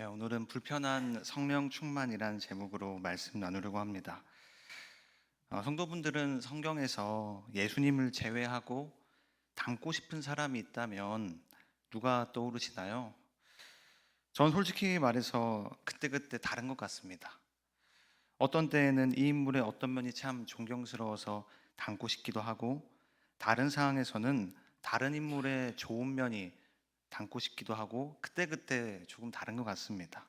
네, 오늘은 불편한 성령 충만이라는 제목으로 말씀 나누려고 합니다. 성도분들은 성경에서 예수님을 제외하고 닮고 싶은 사람이 있다면 누가 떠오르시나요? 전 솔직히 말해서 그때그때 다른 것 같습니다. 어떤 때에는 이 인물의 어떤 면이 참 존경스러워서 닮고 싶기도 하고, 다른 상황에서는 다른 인물의 좋은 면이 닮고 싶기도 하고, 그때그때 조금 다른 것 같습니다.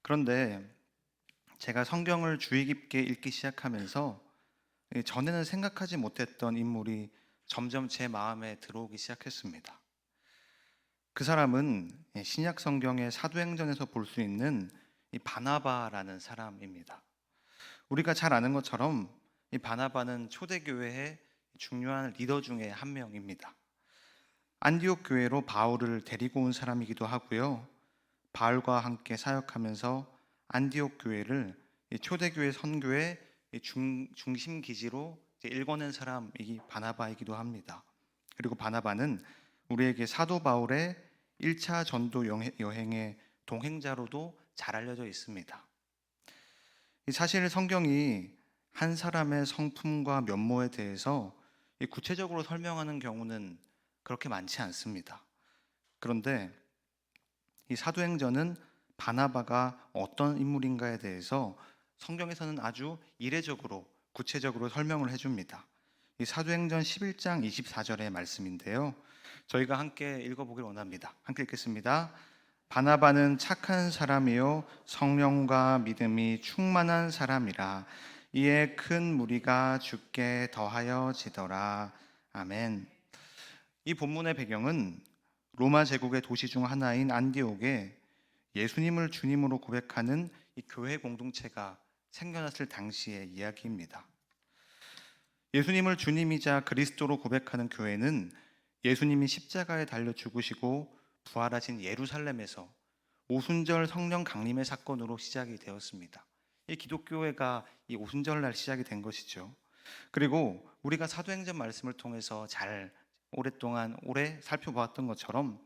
그런데 제가 성경을 주의 깊게 읽기 시작하면서 전에는 생각하지 못했던 인물이 점점 제 마음에 들어오기 시작했습니다. 그 사람은 신약 성경의 사도행전에서 볼 수 있는 이 바나바라는 사람입니다. 우리가 잘 아는 것처럼 이 바나바는 초대교회의 중요한 리더 중에 한 명입니다. 안디옥 교회로 바울을 데리고 온 사람이기도 하고요. 바울과 함께 사역하면서 안디옥 교회를 초대교회 선교의 중심 기지로 일궈낸 사람이 바나바이기도 합니다. 그리고 바나바는 우리에게 사도 바울의 1차 전도 여행의 동행자로도 잘 알려져 있습니다. 사실 성경이 한 사람의 성품과 면모에 대해서 구체적으로 설명하는 경우는 그렇게 많지 않습니다. 그런데 이 사도행전은 바나바가 어떤 인물인가에 대해서 성경에서는 아주 이례적으로 구체적으로 설명을 해줍니다. 이 사도행전 11장 24절의 말씀인데요. 저희가 함께 읽어보길 원합니다. 함께 읽겠습니다. 바나바는 착한 사람이요 성령과 믿음이 충만한 사람이라 이에 큰 무리가 주께 더하여지더라. 아멘. 이 본문의 배경은 로마 제국의 도시 중 하나인 안디옥에 예수님을 주님으로 고백하는 이 교회 공동체가 생겨났을 당시의 이야기입니다. 예수님을 주님이자 그리스도로 고백하는 교회는 예수님이 십자가에 달려 죽으시고 부활하신 예루살렘에서 오순절 성령 강림의 사건으로 시작이 되었습니다. 이 기독교회가 이 오순절날 시작이 된 것이죠. 그리고 우리가 사도행전 말씀을 통해서 잘 오래 살펴보았던 것처럼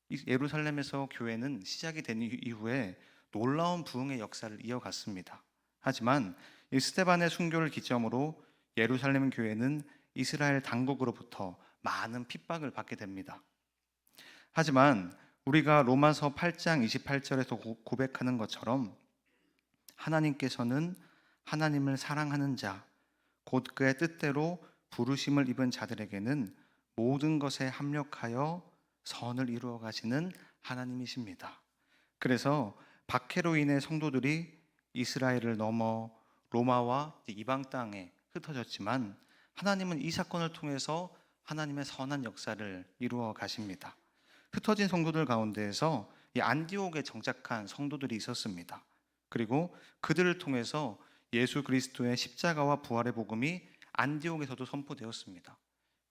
이 예루살렘에서 교회는 시작이 된 이후에 놀라운 부흥의 역사를 이어갔습니다. 하지만 이 스데반의 순교를 기점으로 예루살렘 교회는 이스라엘 당국으로부터 많은 핍박을 받게 됩니다. 하지만 우리가 로마서 8장 28절에서 고백하는 것처럼 하나님께서는 하나님을 사랑하는 자, 곧 그의 뜻대로 부르심을 입은 자들에게는 모든 것에 합력하여 선을 이루어 가시는 하나님이십니다. 그래서 박해로 인해 성도들이 이스라엘을 넘어 로마와 이방 땅에 흩어졌지만 하나님은 이 사건을 통해서 하나님의 선한 역사를 이루어 가십니다. 흩어진 성도들 가운데에서 이 안디옥에 정착한 성도들이 있었습니다. 그리고 그들을 통해서 예수 그리스도의 십자가와 부활의 복음이 안디옥에서도 선포되었습니다.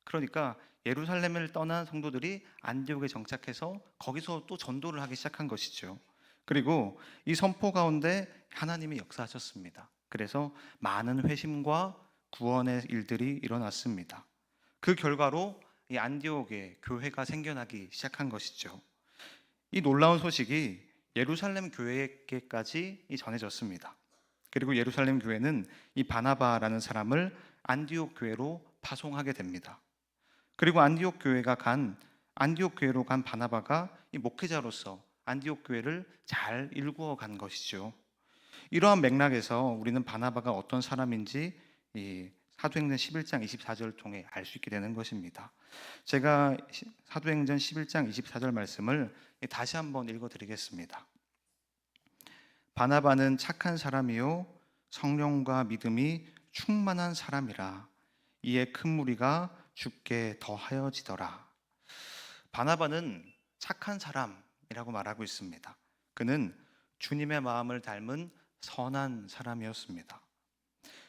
그러니까 예루살렘을 떠난 성도들이 안디옥에 정착해서 거기서 또 전도를 하기 시작한 것이죠. 그리고 이 선포 가운데 하나님이 역사하셨습니다. 그래서 많은 회심과 구원의 일들이 일어났습니다. 그 결과로 이 안디옥에 교회가 생겨나기 시작한 것이죠. 이 놀라운 소식이 예루살렘 교회에게까지 전해졌습니다. 그리고 예루살렘 교회는 이 바나바라는 사람을 안디옥 교회로 파송하게 됩니다. 그리고 안디옥 교회로 간 바나바가 이 목회자로서 안디옥 교회를 잘 일구어 간 것이죠. 이러한 맥락에서 우리는 바나바가 어떤 사람인지 이 사도행전 11장 24절을 통해 알 수 있게 되는 것입니다. 제가 사도행전 11장 24절 말씀을 다시 한번 읽어 드리겠습니다. 바나바는 착한 사람이요 성령과 믿음이 충만한 사람이라 이에 큰 무리가 주께 더하여지더라. 바나바는 착한 사람이라고 말하고 있습니다. 그는 주님의 마음을 닮은 선한 사람이었습니다.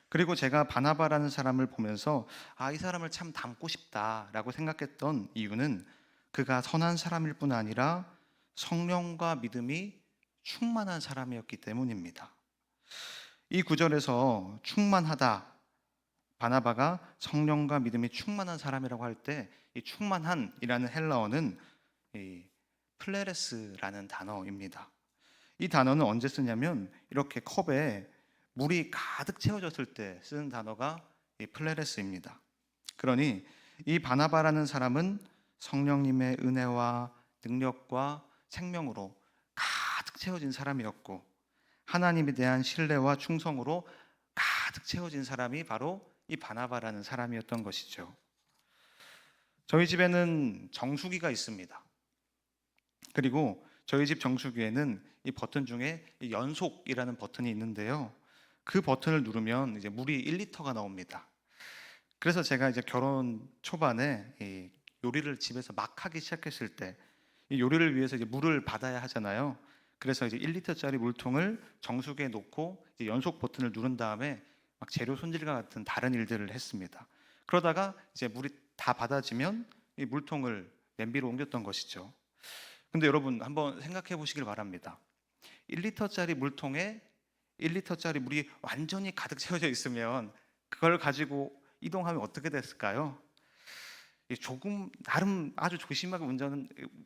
그리고 제가 바나바라는 사람을 보면서 이 사람을 참 닮고 싶다라고 생각했던 이유는 그가 선한 사람일 뿐 아니라 성령과 믿음이 충만한 사람이었기 때문입니다. 이 구절에서 충만하다, 바나바가 성령과 믿음이 충만한 사람이라고 할 때 이 충만한이라는 헬라어는 이 플레레스라는 단어입니다. 이 단어는 언제 쓰냐면 이렇게 컵에 물이 가득 채워졌을 때 쓰는 단어가 이 플레레스입니다. 그러니 이 바나바라는 사람은 성령님의 은혜와 능력과 생명으로 가득 채워진 사람이었고, 하나님에 대한 신뢰와 충성으로 가득 채워진 사람이 바로 이 바나바라는 사람이었던 것이죠. 저희 집에는 정수기가 있습니다. 그리고 저희 집 정수기에는 이 버튼 중에 이 연속이라는 버튼이 있는데요. 그 버튼을 누르면 이제 물이 1리터가 나옵니다. 그래서 제가 이제 결혼 초반에 이 요리를 집에서 막 하기 시작했을 때 이 요리를 위해서 이제 물을 받아야 하잖아요. 그래서 이제 1리터짜리 물통을 정수기에 놓고 이제 연속 버튼을 누른 다음에 막 재료 손질과 같은 다른 일들을 했습니다. 그러다가 이제 물이 다 받아지면 이 물통을 냄비로 옮겼던 것이죠. 근데 여러분 한번 생각해 보시길 바랍니다. 1리터짜리 물통에 1리터짜리 물이 완전히 가득 채워져 있으면 그걸 가지고 이동하면 어떻게 됐을까요? 조금 나름 아주 조심하게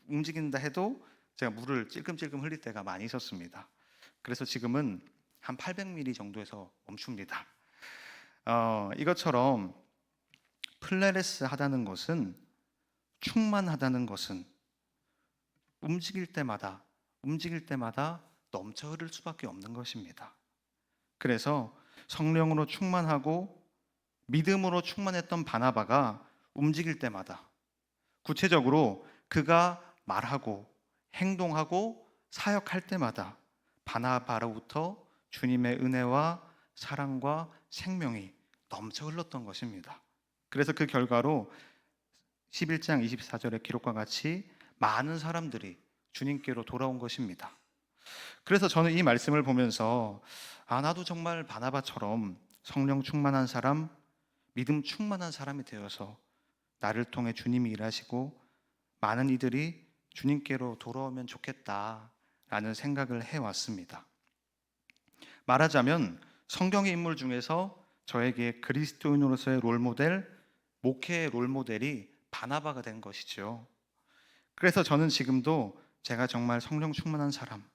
움직인다 해도 제가 물을 찔끔찔끔 흘릴 때가 많이 있었습니다. 그래서 지금은 한 800ml 정도에서 멈춥니다. 이것처럼 플레레스 하다는 것은, 충만하다는 것은 움직일 때마다 넘쳐 흐를 수밖에 없는 것입니다. 그래서 성령으로 충만하고 믿음으로 충만했던 바나바가 움직일 때마다, 구체적으로 그가 말하고 행동하고 사역할 때마다 바나바로부터 주님의 은혜와 사랑과 생명이 넘쳐 흘렀던 것입니다. 그래서 그 결과로 11장 24절의 기록과 같이 많은 사람들이 주님께로 돌아온 것입니다. 그래서 저는 이 말씀을 보면서 나도 정말 바나바처럼 성령 충만한 사람, 믿음 충만한 사람이 되어서 나를 통해 주님이 일하시고 많은 이들이 주님께로 돌아오면 좋겠다라는 생각을 해왔습니다. 말하자면 성경의 인물 중에서 저에게 그리스도인으로서의 롤모델, 목회의 롤모델이 바나바가 된 것이죠. 그래서 저는 지금도 제가 정말 성령 충만한 사람,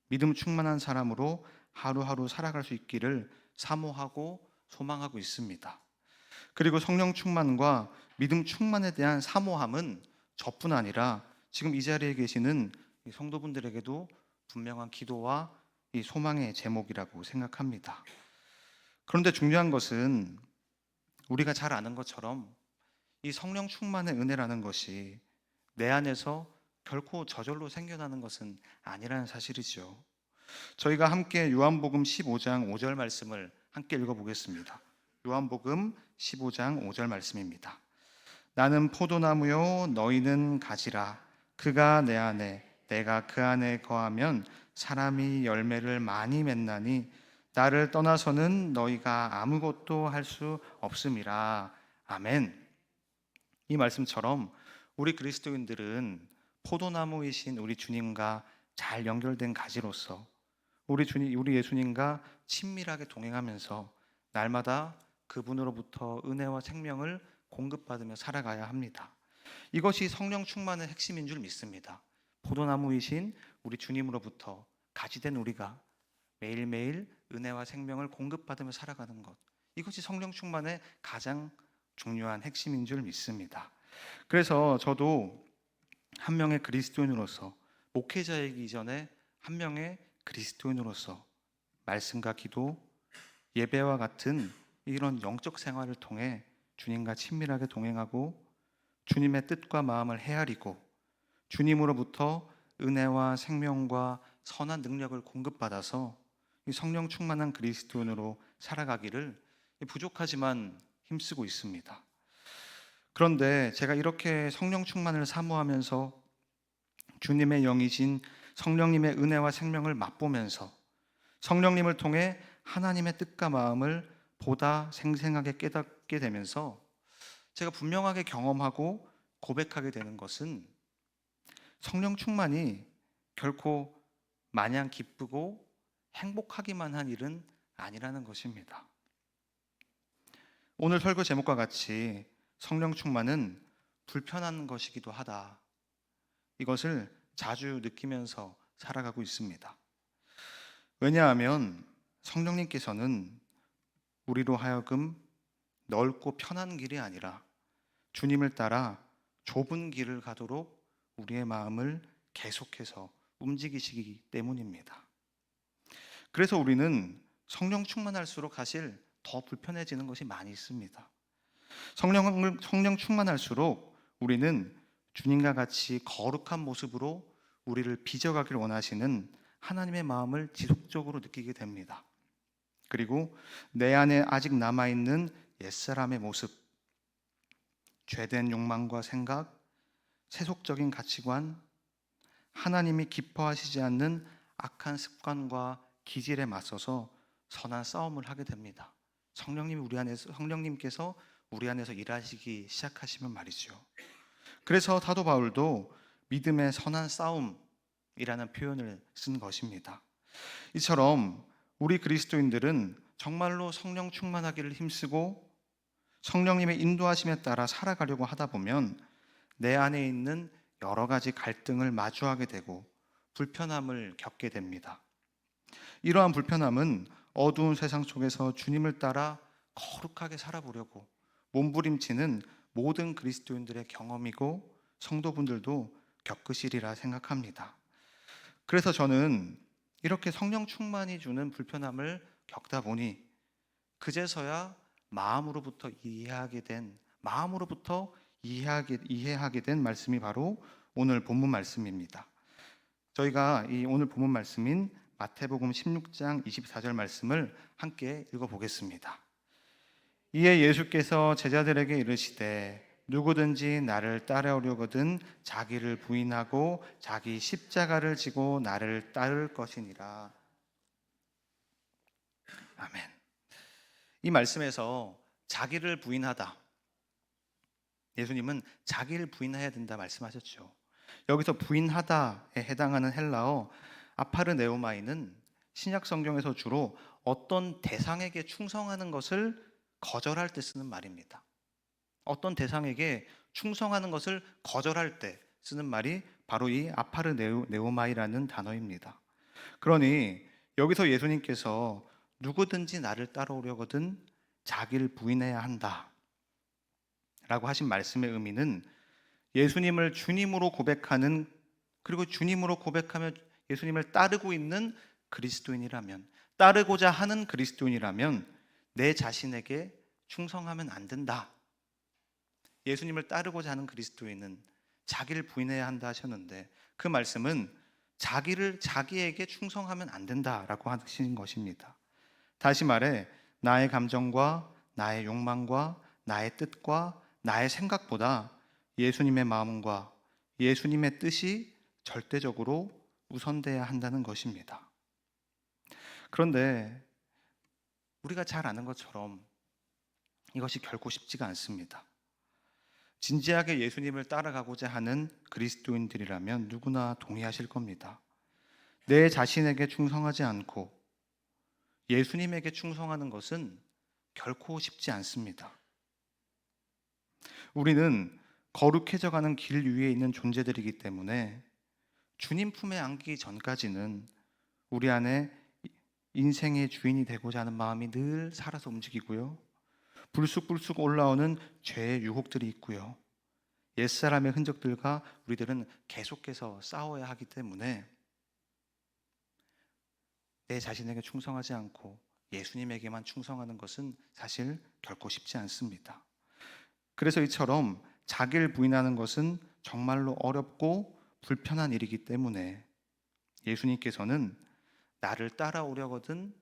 믿음 충만한 사람으로 하루하루 살아갈 수 있기를 사모하고 소망하고 있습니다. 그리고 성령 충만과 믿음 충만에 대한 사모함은 저뿐 아니라 지금 이 자리에 계시는 성도분들에게도 분명한 기도와 이 소망의 제목이라고 생각합니다. 그런데 중요한 것은 우리가 잘 아는 것처럼 이 성령 충만의 은혜라는 것이 내 안에서 결코 저절로 생겨나는 것은 아니라는 사실이죠. 저희가 함께 요한복음 15장 5절 말씀을 함께 읽어보겠습니다. 요한복음 15장 5절 말씀입니다. 나는 포도나무요 너희는 가지라. 그가 내 안에 내가 그 안에 거하면 사람이 열매를 많이 맺나니 나를 떠나서는 너희가 아무것도 할 수 없음이라. 아멘. 이 말씀처럼 우리 그리스도인들은 포도나무이신 우리 주님과 잘 연결된 가지로서 우리 예수님과 친밀하게 동행하면서 날마다 그분으로부터 은혜와 생명을 공급받으며 살아가야 합니다. 이것이 성령 충만의 핵심인 줄 믿습니다. 포도나무이신 우리 주님으로부터 가지된 우리가 매일매일 은혜와 생명을 공급받으며 살아가는 것, 이것이 성령 충만의 가장 중요한 핵심인 줄 믿습니다. 그래서 저도 한 명의 그리스도인으로서, 목회자이기 전에 한 명의 그리스도인으로서 말씀과 기도, 예배와 같은 이런 영적 생활을 통해 주님과 친밀하게 동행하고 주님의 뜻과 마음을 헤아리고 주님으로부터 은혜와 생명과 선한 능력을 공급받아서 이 성령 충만한 그리스도인으로 살아가기를 부족하지만 힘쓰고 있습니다. 그런데 제가 이렇게 성령 충만을 사모하면서 주님의 영이신 성령님의 은혜와 생명을 맛보면서 성령님을 통해 하나님의 뜻과 마음을 보다 생생하게 깨닫게 되면서 제가 분명하게 경험하고 고백하게 되는 것은 성령 충만이 결코 마냥 기쁘고 행복하기만 한 일은 아니라는 것입니다. 오늘 설교 제목과 같이 성령 충만은 불편한 것이기도 하다. 이것을 자주 느끼면서 살아가고 있습니다. 왜냐하면 성령님께서는 우리로 하여금 넓고 편한 길이 아니라 주님을 따라 좁은 길을 가도록 우리의 마음을 계속해서 움직이시기 때문입니다. 그래서 우리는 성령 충만할수록 사실 더 불편해지는 것이 많이 있습니다. 성령 충만할수록 우리는 주님과 같이 거룩한 모습으로 우리를 빚어가길 원하시는 하나님의 마음을 지속적으로 느끼게 됩니다. 그리고 내 안에 아직 남아있는 옛사람의 모습, 죄된 욕망과 생각, 세속적인 가치관, 하나님이 기뻐하시지 않는 악한 습관과 기질에 맞서서 선한 싸움을 하게 됩니다. 성령님께서 우리 안에서 일하시기 시작하시면 말이죠. 그래서 사도 바울도 믿음의 선한 싸움이라는 표현을 쓴 것입니다. 이처럼 우리 그리스도인들은 정말로 성령 충만하기를 힘쓰고 성령님의 인도하심에 따라 살아가려고 하다 보면 내 안에 있는 여러 가지 갈등을 마주하게 되고 불편함을 겪게 됩니다. 이러한 불편함은 어두운 세상 속에서 주님을 따라 거룩하게 살아보려고 몸부림치는 모든 그리스도인들의 경험이고 성도분들도 겪으시리라 생각합니다. 그래서 저는 이렇게 성령 충만이 주는 불편함을 겪다 보니 그제서야 마음으로부터 이해하게 된 말씀이 바로 오늘 본문 말씀입니다. 저희가 이 오늘 본문 말씀인 마태복음 16장 24절 말씀을 함께 읽어보겠습니다. 이에 예수께서 제자들에게 이르시되 누구든지 나를 따라오려거든 자기를 부인하고 자기 십자가를 지고 나를 따를 것이니라. 아멘. 이 말씀에서 자기를 부인하다, 예수님은 자기를 부인해야 된다 말씀하셨죠. 여기서 부인하다에 해당하는 헬라어 아파르네오마이는 신약 성경에서 주로 어떤 대상에게 충성하는 것을 거절할 때 쓰는 말입니다. 어떤 대상에게 충성하는 것을 거절할 때 쓰는 말이 바로 이 아파르네오마이라는 단어입니다. 그러니 여기서 예수님께서 누구든지 나를 따라오려거든 자기를 부인해야 한다 라고 하신 말씀의 의미는 예수님을 주님으로 고백하는, 그리고 주님으로 고백하며 예수님을 따르고 있는 그리스도인이라면, 따르고자 하는 그리스도인이라면 내 자신에게 충성하면 안 된다. 예수님을 따르고자 하는 그리스도인은 자기를 부인해야 한다 하셨는데, 그 말씀은 자기에게 충성하면 안 된다라고 하신 것입니다. 다시 말해 나의 감정과 나의 욕망과 나의 뜻과 나의 생각보다 예수님의 마음과 예수님의 뜻이 절대적으로 우선돼야 한다는 것입니다. 그런데 우리가 잘 아는 것처럼 이것이 결코 쉽지가 않습니다. 진지하게 예수님을 따라가고자 하는 그리스도인들이라면 누구나 동의하실 겁니다. 내 자신에게 충성하지 않고 예수님에게 충성하는 것은 결코 쉽지 않습니다. 우리는 거룩해져 가는 길 위에 있는 존재들이기 때문에 주님 품에 안기기 전까지는 우리 안에 인생의 주인이 되고자 하는 마음이 늘 살아서 움직이고요. 불쑥불쑥 올라오는 죄의 유혹들이 있고요. 옛사람의 흔적들과 우리들은 계속해서 싸워야 하기 때문에 내 자신에게 충성하지 않고 예수님에게만 충성하는 것은 사실 결코 쉽지 않습니다. 그래서 이처럼 자기를 부인하는 것은 정말로 어렵고 불편한 일이기 때문에 예수님께서는 나를 따라오려거든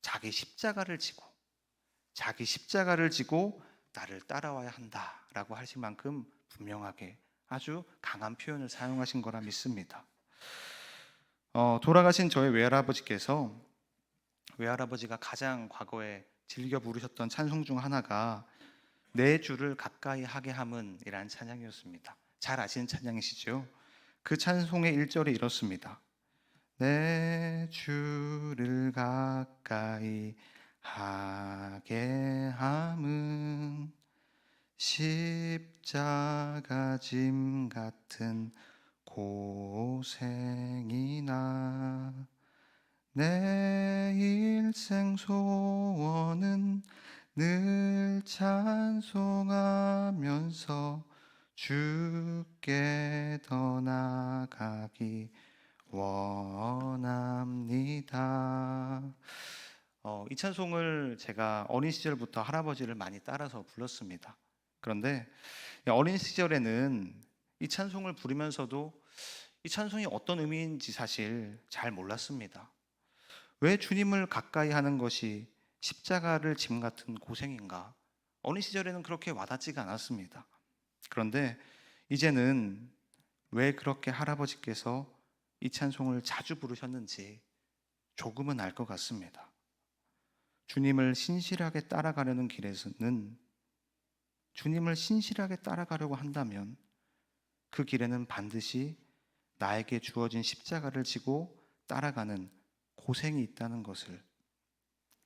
자기 십자가를 지고 나를 따라와야 한다라고 하실 만큼 분명하게 아주 강한 표현을 사용하신 거라 믿습니다. 돌아가신 저희 외할아버지가 가장 과거에 즐겨 부르셨던 찬송 중 하나가 내 주를 가까이 하게 함은이라는 찬양이었습니다. 잘 아시는 찬양이시죠? 그 찬송의 1절이 이렇습니다. 내 주를 가까이 하게 함은 십자가 짐 같은 고생이나 내 일생 소원은 늘 찬송하면서 주께 더 나가기 원합니다. 이 찬송을 제가 어린 시절부터 할아버지를 많이 따라서 불렀습니다. 그런데 어린 시절에는 이 찬송을 부르면서도 이 찬송이 어떤 의미인지 사실 잘 몰랐습니다. 왜 주님을 가까이 하는 것이 십자가를 짐 같은 고생인가? 어린 시절에는 그렇게 와닿지가 않았습니다. 그런데 이제는 왜 그렇게 할아버지께서 이 찬송을 자주 부르셨는지 조금은 알 것 같습니다. 주님을 신실하게 따라가려는 길에서는, 주님을 신실하게 따라가려고 한다면 그 길에는 반드시 나에게 주어진 십자가를 지고 따라가는 고생이 있다는 것을,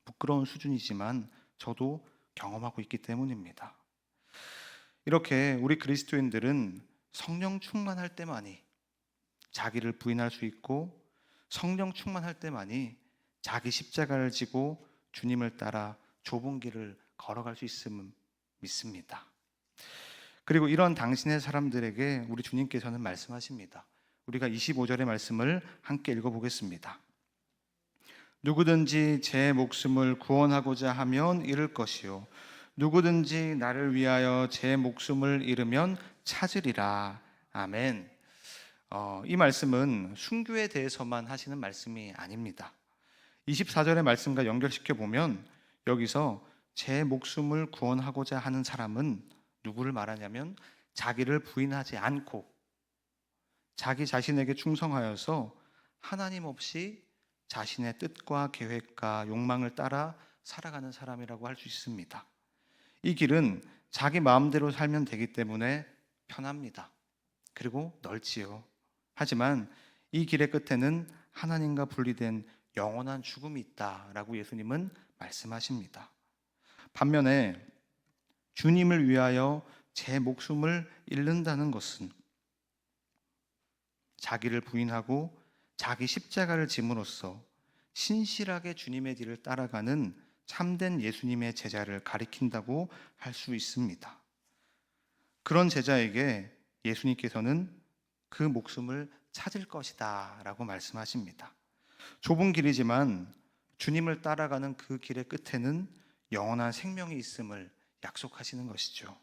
부끄러운 수준이지만 저도 경험하고 있기 때문입니다. 이렇게 우리 그리스도인들은 성령 충만할 때만이 자기를 부인할 수 있고, 성령 충만할 때만이 자기 십자가를 지고 주님을 따라 좁은 길을 걸어갈 수 있음을 믿습니다. 그리고 이런 당신의 사람들에게 우리 주님께서는 말씀하십니다. 우리가 25절의 말씀을 함께 읽어보겠습니다. 누구든지 제 목숨을 구원하고자 하면 잃을 것이요 누구든지 나를 위하여 제 목숨을 잃으면 찾으리라. 아멘. 이 말씀은 순교에 대해서만 하시는 말씀이 아닙니다. 24절의 말씀과 연결시켜 보면 여기서 제 목숨을 구원하고자 하는 사람은 누구를 말하냐면 자기를 부인하지 않고 자기 자신에게 충성하여서 하나님 없이 자신의 뜻과 계획과 욕망을 따라 살아가는 사람이라고 할 수 있습니다. 이 길은 자기 마음대로 살면 되기 때문에 편합니다. 그리고 넓지요. 하지만 이 길의 끝에는 하나님과 분리된 영원한 죽음이 있다라고 예수님은 말씀하십니다. 반면에 주님을 위하여 제 목숨을 잃는다는 것은 자기를 부인하고 자기 십자가를 짐으로써 신실하게 주님의 뒤를 따라가는 참된 예수님의 제자를 가리킨다고 할 수 있습니다. 그런 제자에게 예수님께서는 그 목숨을 찾을 것이다 라고 말씀하십니다. 좁은 길이지만 주님을 따라가는 그 길의 끝에는 영원한 생명이 있음을 약속하시는 것이죠.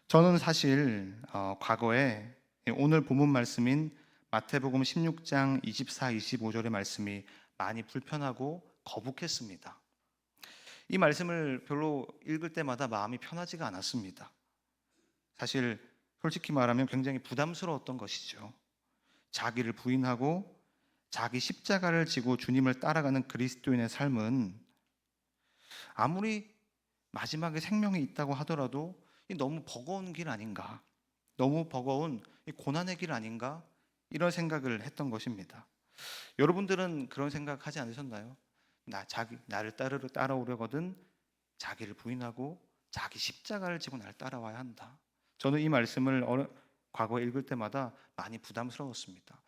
저는 사실 과거에 오늘 본문 말씀인 마태복음 16장 24, 25절의 말씀이 많이 불편하고 거북했습니다. 이 말씀을 별로 읽을 때마다 마음이 편하지가 않았습니다. 사실 솔직히 말하면 굉장히 부담스러웠던 것이죠. 자기를 부인하고 자기 십자가를 지고 주님을 따라가는 그리스도인의 삶은 아무리 마지막에 생명이 있다고 하더라도 너무 버거운 길 아닌가, 너무 버거운 고난의 길 아닌가, 이런 생각을 했던 것입니다. 여러분들은 그런 생각 하지 않으셨나요? 나를 따라오려거든 자기를 부인하고 자기 십자가를 지고 나를 따라와야 한다. 저는 이 말씀을 과거에 읽을 때마다 많이 부담스러웠습니다.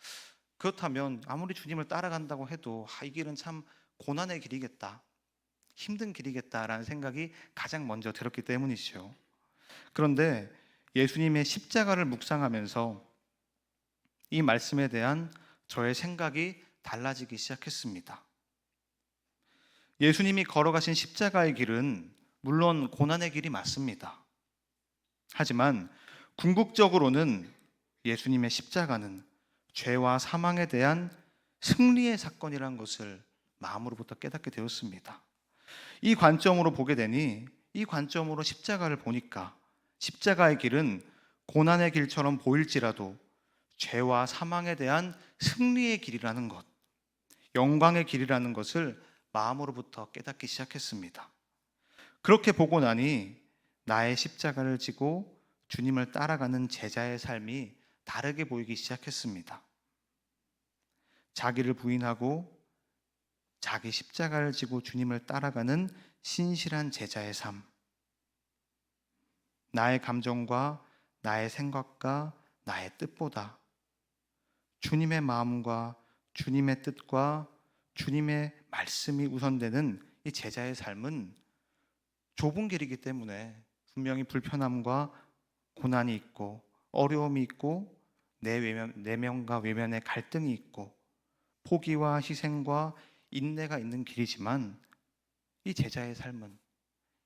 그렇다면 아무리 주님을 따라간다고 해도 이 길은 참 고난의 길이겠다, 힘든 길이겠다라는 생각이 가장 먼저 들었기 때문이죠. 그런데 예수님의 십자가를 묵상하면서 이 말씀에 대한 저의 생각이 달라지기 시작했습니다. 예수님이 걸어가신 십자가의 길은 물론 고난의 길이 맞습니다. 하지만 궁극적으로는 예수님의 십자가는 죄와 사망에 대한 승리의 사건이라는 것을 마음으로부터 깨닫게 되었습니다. 이 관점으로 보게 되니, 이 관점으로 십자가를 보니까 십자가의 길은 고난의 길처럼 보일지라도 죄와 사망에 대한 승리의 길이라는 것, 영광의 길이라는 것을 마음으로부터 깨닫기 시작했습니다. 그렇게 보고 나니 나의 십자가를 지고 주님을 따라가는 제자의 삶이 다르게 보이기 시작했습니다. 자기를 부인하고 자기 십자가를 지고 주님을 따라가는 신실한 제자의 삶, 나의 감정과 나의 생각과 나의 뜻보다 주님의 마음과 주님의 뜻과 주님의 말씀이 우선되는 이 제자의 삶은 좁은 길이기 때문에 분명히 불편함과 고난이 있고 어려움이 있고 내면과 외면의 갈등이 있고 포기와 희생과 인내가 있는 길이지만, 이 제자의 삶은,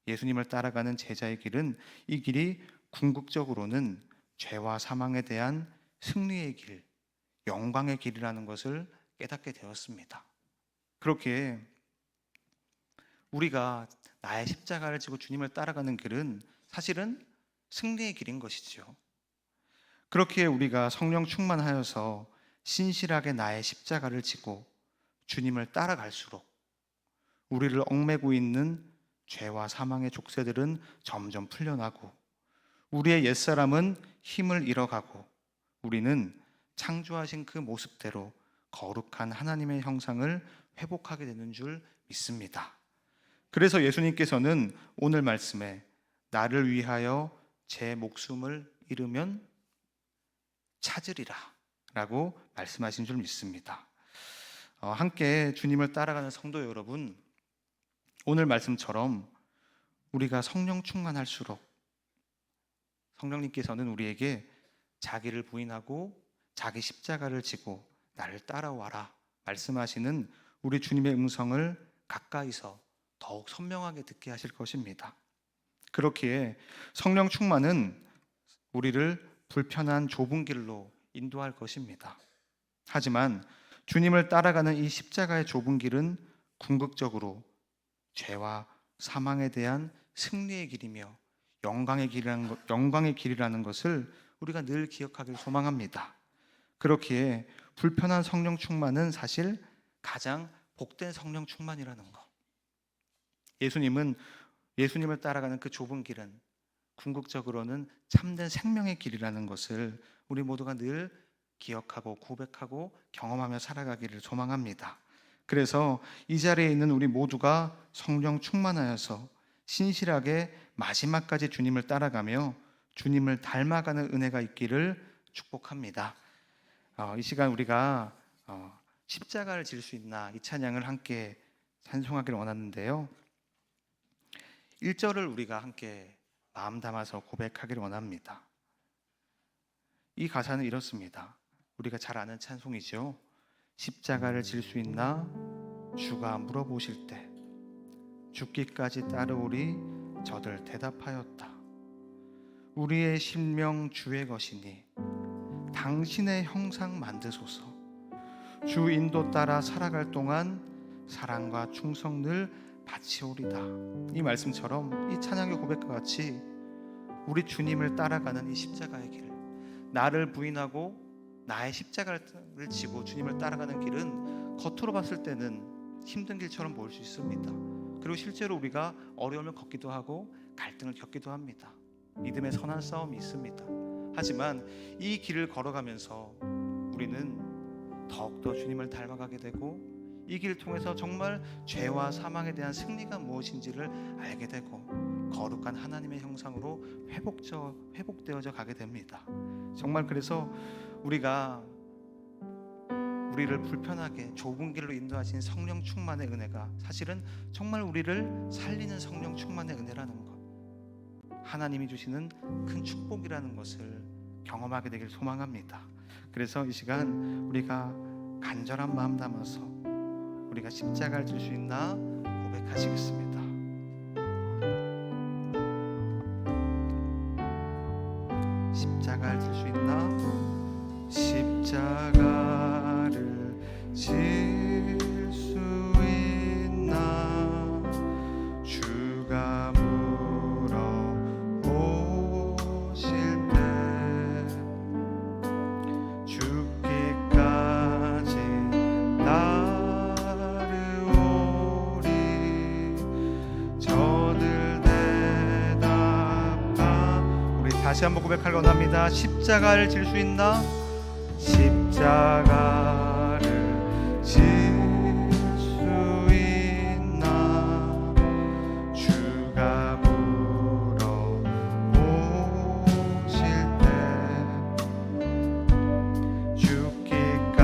예수님을 따라가는 제자의 길은, 이 길이 궁극적으로는 죄와 사망에 대한 승리의 길, 영광의 길이라는 것을 깨닫게 되었습니다. 그렇게 우리가 나의 십자가를 지고 주님을 따라가는 길은 사실은 승리의 길인 것이지요. 그렇게 우리가 성령 충만하여서 신실하게 나의 십자가를 지고 주님을 따라갈수록 우리를 얽매고 있는 죄와 사망의 족쇄들은 점점 풀려나고 우리의 옛사람은 힘을 잃어가고 우리는 창조하신 그 모습대로 거룩한 하나님의 형상을 회복하게 되는 줄 믿습니다. 그래서 예수님께서는 오늘 말씀에 나를 위하여 제 목숨을 잃으면 찾으리라 라고 말씀하신 줄 믿습니다. 함께 주님을 따라가는 성도 여러분, 오늘 말씀처럼 우리가 성령 충만할수록 성령님께서는 우리에게 자기를 부인하고 자기 십자가를 지고 나를 따라와라 말씀하시는 우리 주님의 음성을 가까이서 더욱 선명하게 듣게 하실 것입니다. 그렇기에 성령 충만은 우리를 불편한 좁은 길로 인도할 것입니다. 하지만 주님을 따라가는 이 십자가의 좁은 길은 궁극적으로 죄와 사망에 대한 승리의 길이며 영광의 길이라는 것을 우리가 늘 기억하길 소망합니다. 그렇기에 불편한 성령 충만은 사실 가장 복된 성령 충만이라는 것. 예수님을 따라가는 그 좁은 길은 궁극적으로는 참된 생명의 길이라는 것을 우리 모두가 늘 기억하고 고백하고 경험하며 살아가기를 소망합니다. 그래서 이 자리에 있는 우리 모두가 성령 충만하여서 신실하게 마지막까지 주님을 따라가며 주님을 닮아가는 은혜가 있기를 축복합니다. 이 시간 우리가 십자가를 질 수 있나 이 찬양을 함께 찬송하기를 원하는데요, 1절을 우리가 함께 마음 담아서 고백하기를 원합니다. 이 가사는 이렇습니다. 우리가 잘 아는 찬송이죠. 십자가를 질 수 있나 주가 물어보실 때 죽기까지 따르오리 저들 대답하였다. 우리의 심령 주의 것이니 당신의 형상 만드소서. 주 인도 따라 살아갈 동안 사랑과 충성 늘 바치오리다. 이 말씀처럼 이 찬양의 고백과 같이 우리 주님을 따라가는 이 십자가의 길, 나를 부인하고 나의 십자가를 지고 주님을 따라가는 길은 겉으로 봤을 때는 힘든 길처럼 보일 수 있습니다. 그리고 실제로 우리가 어려움을 겪기도 하고 갈등을 겪기도 합니다. 믿음의 선한 싸움이 있습니다. 하지만 이 길을 걸어가면서 우리는 더욱더 주님을 닮아가게 되고 이 길을 통해서 정말 죄와 사망에 대한 승리가 무엇인지를 알게 되고 거룩한 하나님의 형상으로 회복되어져 가게 됩니다. 정말 그래서 우리가 우리를 불편하게 좁은 길로 인도하신 성령 충만의 은혜가 사실은 정말 우리를 살리는 성령 충만의 은혜라는 것, 하나님이 주시는 큰 축복이라는 것을 경험하게 되길 소망합니다. 그래서 이 시간 우리가 간절한 마음 담아서 우리가 십자가를 질 수 있나 고백하시겠습니다. 십자가를 질 수 있나? 십자가를 질 수 있나? 주가 물어보실 때 죽기까지 따르오리 저들 대답하. 우리 다시 한번 고백할 원합니다. 십자가를 질 수 있나? 십자가를 질 수 있나? 주가 물어보실 때 죽기까지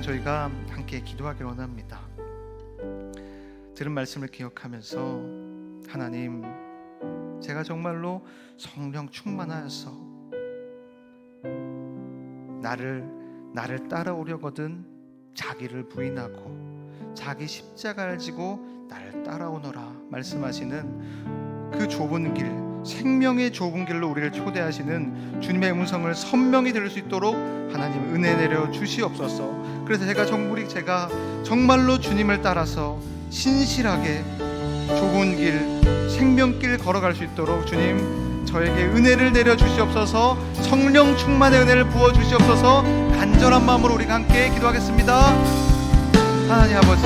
저희가 함께 기도하길 원합니다. 들은 말씀을 기억하면서 하나님, 제가 정말로 성령 충만하여서 나를 따라오려거든 자기를 부인하고 자기 십자가를 지고 나를 따라오너라 말씀하시는 그 좁은 길, 생명의 좁은 길로 우리를 초대하시는 주님의 음성을 선명히 들을 수 있도록 하나님 은혜 내려 주시옵소서. 그래서 제가 정말로 주님을 따라서 신실하게 좁은 길, 생명길 걸어갈 수 있도록 주님 저에게 은혜를 내려 주시옵소서. 성령 충만의 은혜를 부어 주시옵소서. 간절한 마음으로 우리가 함께 기도하겠습니다. 하나님 아버지,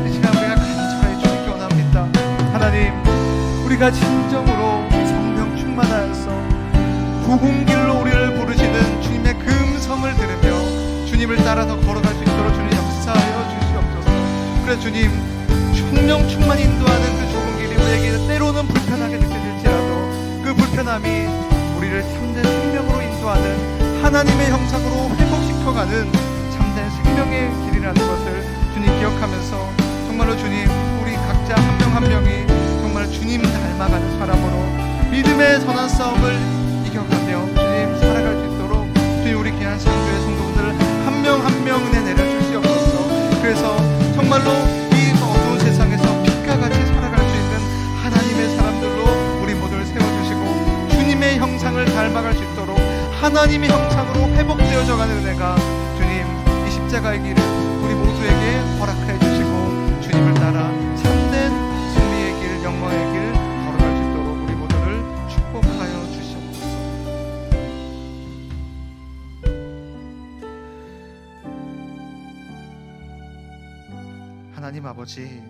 이 시간 우리가 간절히 주님께 원합니다. 하나님, 우리가 진정으로 성령 충만하여서 좁은 길로 우리를 부르시는 주님의 그 음성을 들으며 주님을 따라서 걸어갈 수 있도록 주님 역사하여 주시옵소서. 그래서 주님, 성령 충만 인도하는 그 좁은 길이 우리에게 때로는 불편하게 느껴질지라도 그 불편함이 우리를 참된 생명으로 인도하는 하나님의 형상으로 회복시켜가는 참된 생명의 길이라는 것을 주님 기억하면서 정말로 주님, 우리 각자 한 명 한 명이 정말 주님 닮아가는 사람으로 믿음의 선한 싸움을 이겨가며 주님 살아갈 수 있도록 주님 우리 귀한 성도의 성도분들 한 명 한 명 은혜 내려주시옵소서. 그래서 정말로 이 어두운 세상에서 빛과 같이 살아갈 수 있는 하나님의 사람들로 우리 모두를 세워주시고 주님의 형상을 닮아갈 수 있도록 하나님의 형상으로 회복되어져가는 은혜가 주님 이 십자가의 길을 우리 모두에게 허락해 주시고 주님을 따라 참된 승리의 길, 영광의 길 걸어갈 수 있도록 우리 모두를 축복하여 주시옵소서. 하나님 아버지,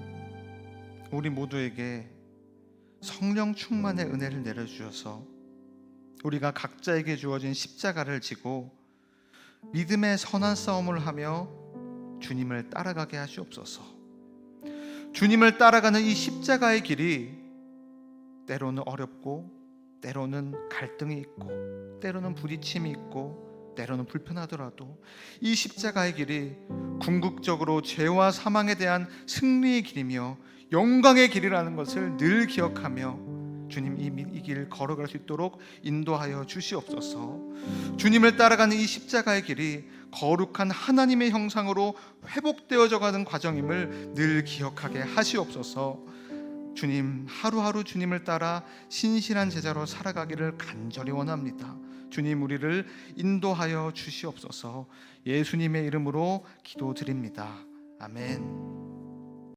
우리 모두에게 성령 충만의 은혜를 내려주셔서 우리가 각자에게 주어진 십자가를 지고 믿음의 선한 싸움을 하며 주님을 따라가게 하시옵소서. 주님을 따라가는 이 십자가의 길이 때로는 어렵고 때로는 갈등이 있고 때로는 부딪힘이 있고 때로는 불편하더라도 이 십자가의 길이 궁극적으로 죄와 사망에 대한 승리의 길이며 영광의 길이라는 것을 늘 기억하며 주님 이 길 걸어갈 수 있도록 인도하여 주시옵소서. 주님을 따라가는 이 십자가의 길이 거룩한 하나님의 형상으로 회복되어져 가는 과정임을 늘 기억하게 하시옵소서. 주님, 하루하루 주님을 따라 신실한 제자로 살아가기를 간절히 원합니다. 주님, 우리를 인도하여 주시옵소서. 예수님의 이름으로 기도드립니다. 아멘.